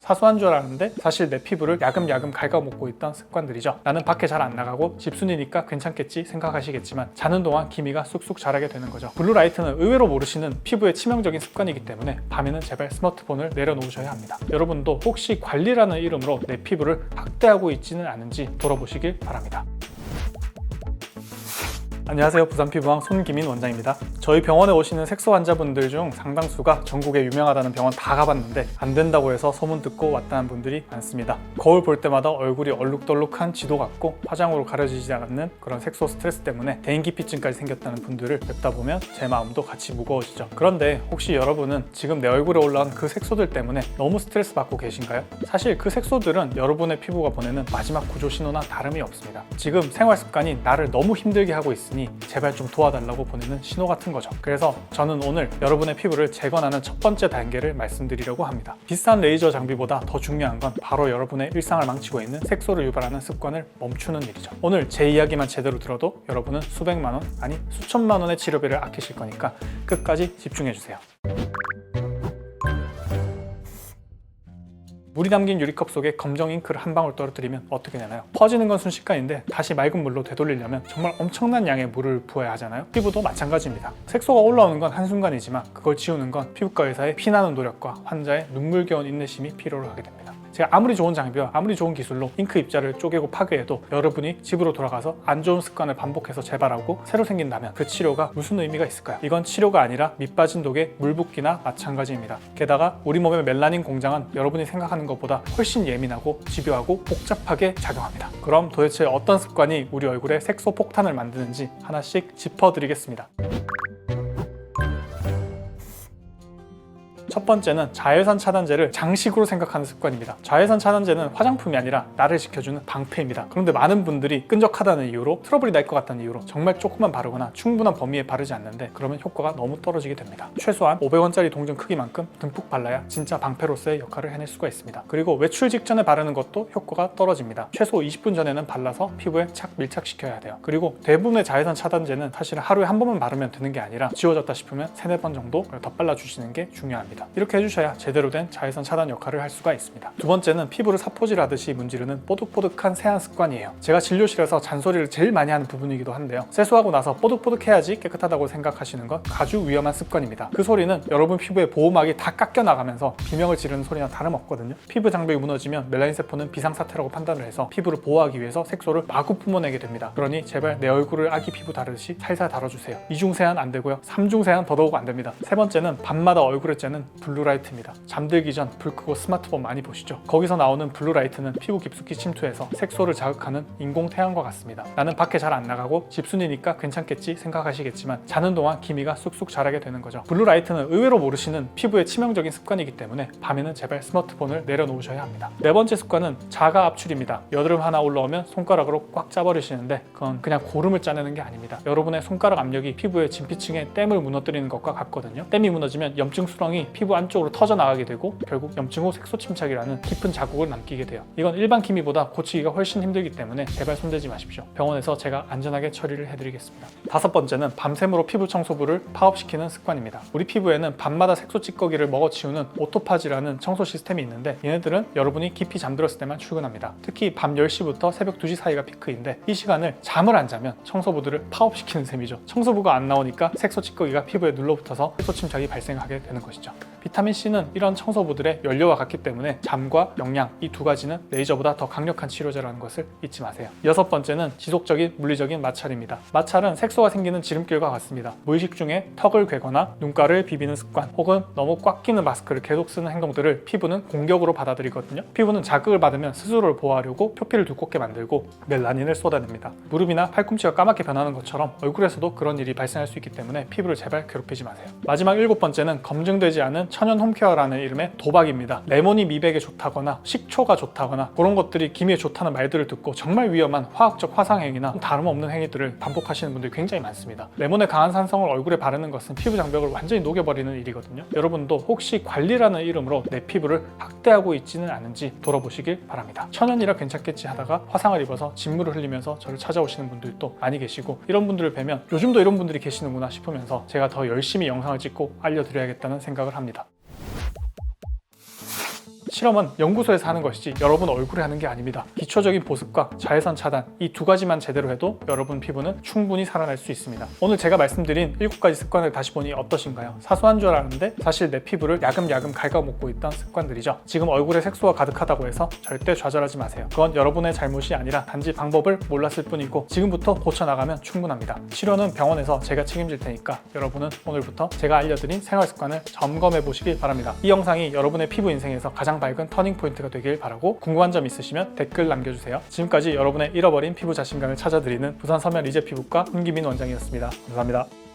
사소한 줄 알았는데 사실 내 피부를 야금야금 갉아먹고 있던 습관들이죠. 나는 밖에 잘 안 나가고 집순이니까 괜찮겠지 생각하시겠지만 자는 동안 기미가 쑥쑥 자라게 되는 거죠. 블루라이트는 의외로 모르시는 피부의 치명적인 습관이기 때문에 밤에는 제발 스마트폰을 내려놓으셔야 합니다. 여러분도 혹시 관리라는 이름으로 내 피부를 학대하고 있지는 않은지 돌아보시길 바랍니다. 안녕하세요. 부산피부왕 손기민 원장입니다. 저희 병원에 오시는 색소 환자분들 중 상당수가 전국에 유명하다는 병원 다 가봤는데 안 된다고 해서 소문 듣고 왔다는 분들이 많습니다. 거울 볼 때마다 얼굴이 얼룩덜룩한 지도 같고 화장으로 가려지지 않는 그런 색소 스트레스 때문에 대인기피증까지 생겼다는 분들을 뵙다 보면 제 마음도 같이 무거워지죠. 그런데 혹시 여러분은 지금 내 얼굴에 올라온 그 색소들 때문에 너무 스트레스 받고 계신가요? 사실 그 색소들은 여러분의 피부가 보내는 마지막 구조 신호나 다름이 없습니다. 지금 생활 습관이 나를 너무 힘들게 하고 있으니 제발 좀 도와달라고 보내는 신호 같은 거죠. 그래서 저는 오늘 여러분의 피부를 재건하는 첫 번째 단계를 말씀드리려고 합니다. 비싼 레이저 장비보다 더 중요한 건 바로 여러분의 일상을 망치고 있는 색소를 유발하는 습관을 멈추는 일이죠. 오늘 제 이야기만 제대로 들어도 여러분은 수백만 원, 아니 수천만 원의 치료비를 아끼실 거니까 끝까지 집중해 주세요. 물이 담긴 유리컵 속에 검정 잉크를 한 방울 떨어뜨리면 어떻게 되나요? 퍼지는 건 순식간인데 다시 맑은 물로 되돌리려면 정말 엄청난 양의 물을 부어야 하잖아요. 피부도 마찬가지입니다. 색소가 올라오는 건 한순간이지만 그걸 지우는 건 피부과 의사의 피나는 노력과 환자의 눈물겨운 인내심이 필요로 하게 됩니다. 제가 아무리 좋은 장비와 아무리 좋은 기술로 잉크 입자를 쪼개고 파괴해도 여러분이 집으로 돌아가서 안 좋은 습관을 반복해서 재발하고 새로 생긴다면 그 치료가 무슨 의미가 있을까요? 이건 치료가 아니라 밑 빠진 독에 물 붓기나 마찬가지입니다. 게다가 우리 몸의 멜라닌 공장은 여러분이 생각하는 것보다 훨씬 예민하고 집요하고 복잡하게 작용합니다. 그럼 도대체 어떤 습관이 우리 얼굴에 색소 폭탄을 만드는지 하나씩 짚어드리겠습니다. 첫 번째는 자외선 차단제를 장식으로 생각하는 습관입니다. 자외선 차단제는 화장품이 아니라 나를 지켜주는 방패입니다. 그런데 많은 분들이 끈적하다는 이유로 트러블이 날 것 같다는 이유로 정말 조금만 바르거나 충분한 범위에 바르지 않는데 그러면 효과가 너무 떨어지게 됩니다. 최소한 500원짜리 동전 크기만큼 듬뿍 발라야 진짜 방패로서의 역할을 해낼 수가 있습니다. 그리고 외출 직전에 바르는 것도 효과가 떨어집니다. 최소 20분 전에는 발라서 피부에 착 밀착시켜야 돼요. 그리고 대부분의 자외선 차단제는 사실 하루에 한 번만 바르면 되는 게 아니라 지워졌다 싶으면 3-4번 정도 더 발라주시는 게 중요합니다. 이렇게 해주셔야 제대로 된 자외선 차단 역할을 할 수가 있습니다. 두 번째는 피부를 사포질하듯이 문지르는 뽀득뽀득한 세안 습관이에요. 제가 진료실에서 잔소리를 제일 많이 하는 부분이기도 한데요. 세수하고 나서 뽀득뽀득해야지 깨끗하다고 생각하시는 건 아주 위험한 습관입니다. 그 소리는 여러분 피부의 보호막이 다 깎여 나가면서 비명을 지르는 소리나 다름없거든요. 피부 장벽이 무너지면 멜라닌 세포는 비상사태라고 판단을 해서 피부를 보호하기 위해서 색소를 마구 뿜어내게 됩니다. 그러니 제발 내 얼굴을 아기 피부 다루듯이 살살 다뤄주세요. 2중 세안 안 되고요. 3중 세안 더더욱 안 됩니다. 세 번째는 밤마다 얼굴에 쬐는 블루라이트입니다. 잠들기 전 불 끄고 스마트폰 많이 보시죠. 거기서 나오는 블루라이트는 피부 깊숙이 침투해서 색소를 자극하는 인공 태양과 같습니다. 나는 밖에 잘 안 나가고 집순이니까 괜찮겠지 생각하시겠지만 자는 동안 기미가 쑥쑥 자라게 되는 거죠. 블루라이트는 의외로 모르시는 피부의 치명적인 습관이기 때문에 밤에는 제발 스마트폰을 내려놓으셔야 합니다. 네 번째 습관은 자가 압출입니다. 여드름 하나 올라오면 손가락으로 꽉 짜버리시는데 그건 그냥 고름을 짜내는 게 아닙니다. 여러분의 손가락 압력이 피부의 진피층에 댐을 무너뜨리는 것과 같거든요. 댐이 무너지면 염증 수렁이 피부 안쪽으로 터져나가게 되고 결국 염증 후 색소 침착이라는 깊은 자국을 남기게 돼요. 이건 일반 기미보다 고치기가 훨씬 힘들기 때문에 제발 손대지 마십시오. 병원에서 제가 안전하게 처리를 해드리겠습니다. 다섯 번째는 밤샘으로 피부 청소부를 파업시키는 습관입니다. 우리 피부에는 밤마다 색소 찌꺼기를 먹어치우는 오토파지라는 청소 시스템이 있는데 얘네들은 여러분이 깊이 잠들었을 때만 출근합니다. 특히 밤 10시부터 새벽 2시 사이가 피크인데 이 시간을 잠을 안 자면 청소부들을 파업시키는 셈이죠. 청소부가 안 나오니까 색소 찌꺼기가 피부에 눌러붙어서 색소 침착이 발생하게 되는 것이죠. 비타민C는 이런 청소부들의 연료와 같기 때문에 잠과 영양 이 두 가지는 레이저보다 더 강력한 치료제라는 것을 잊지 마세요. 여섯 번째는 지속적인 물리적인 마찰입니다. 마찰은 색소가 생기는 지름길과 같습니다. 무의식 중에 턱을 괴거나 눈가를 비비는 습관 혹은 너무 꽉 끼는 마스크를 계속 쓰는 행동들을 피부는 공격으로 받아들이거든요. 피부는 자극을 받으면 스스로를 보호하려고 표피를 두껍게 만들고 멜라닌을 쏟아냅니다. 무릎이나 팔꿈치가 까맣게 변하는 것처럼 얼굴에서도 그런 일이 발생할 수 있기 때문에 피부를 제발 괴롭히지 마세요. 마지막 일곱 번째는 검증되지 않은 천연 홈케어라는 이름의 도박입니다. 레몬이 미백에 좋다거나 식초가 좋다거나 그런 것들이 기미에 좋다는 말들을 듣고 정말 위험한 화학적 화상행위나 다름없는 행위들을 반복하시는 분들이 굉장히 많습니다. 레몬의 강한 산성을 얼굴에 바르는 것은 피부 장벽을 완전히 녹여버리는 일이거든요. 여러분도 혹시 관리라는 이름으로 내 피부를 학대하고 있지는 않은지 돌아보시길 바랍니다. 천연이라 괜찮겠지 하다가 화상을 입어서 진물을 흘리면서 저를 찾아오시는 분들도 많이 계시고 이런 분들을 뵈면 요즘도 이런 분들이 계시는구나 싶으면서 제가 더 열심히 영상을 찍고 알려드려야겠다는 생각을 합니다. 실험은 연구소에서 하는 것이지 여러분 얼굴에 하는 게 아닙니다. 기초적인 보습과 자외선 차단 이 두 가지만 제대로 해도 여러분 피부는 충분히 살아날 수 있습니다. 오늘 제가 말씀드린 7가지 습관을 다시 보니 어떠신가요? 사소한 줄 알았는데 사실 내 피부를 야금야금 갉아먹고 있던 습관들이죠. 지금 얼굴에 색소가 가득하다고 해서 절대 좌절하지 마세요. 그건 여러분의 잘못이 아니라 단지 방법을 몰랐을 뿐이고 지금부터 고쳐나가면 충분합니다. 치료는 병원에서 제가 책임질 테니까 여러분은 오늘부터 제가 알려드린 생활습관을 점검해 보시길 바랍니다. 이 영상이 여러분의 피부 인생에서 가장 밝은 터닝포인트가 되길 바라고 궁금한 점 있으시면 댓글 남겨주세요. 지금까지 여러분의 잃어버린 피부 자신감을 찾아드리는 부산 서면 리제 피부과 훈기민 원장이었습니다. 감사합니다.